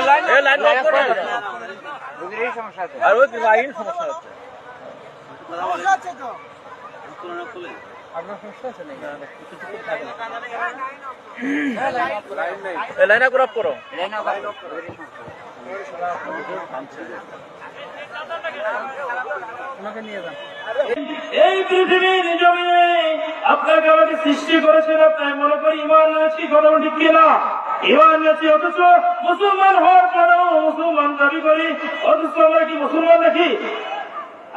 Line of করে রোগীর সমস্যা আছে আর ওই লাইন সমস্যা হচ্ছে আপনার সমস্যা আছে নাকি? লাইন করে অফ করো লাইন অফ রোগীর সমস্যা ওনাকে নিয়ে যান। এই পৃথিবীর জমিনে আপনাকে আমাকে সৃষ্টি করেছেন, আপনার মনে করি ইমান আছি, কথা ঠিক কিনা? ইমান আছি, অথচ মুসলমান হওয়ার পরেও মুসলমান দাবি করি, অথচ আমরা কি মুসলমান নাকি?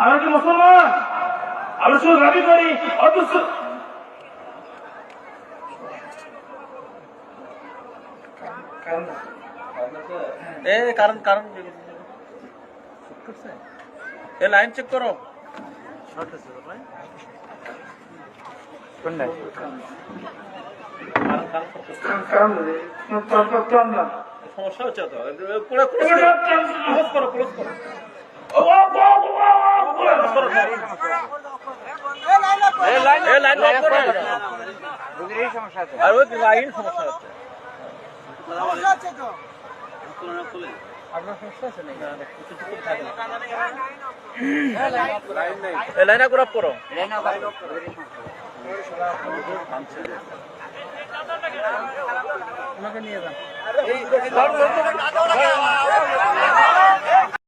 আমরা কি মুসলমান? আমরা শুধু দাবি করি, অথচ কারণ এ লাইন চেক করো কোনটা সমস্যা হচ্ছে তো ক্লোজ করো ক্লোজ করো লাইন অফ করে রোগীর সমস্যা আছে আর ওই লাইন সমস্যা হচ্ছে আপনার সমস্যা আছে নাকি? লাইন করে অফ করো লাইন অফ রোগীর সমস্যা ওনাকে নিয়ে যান।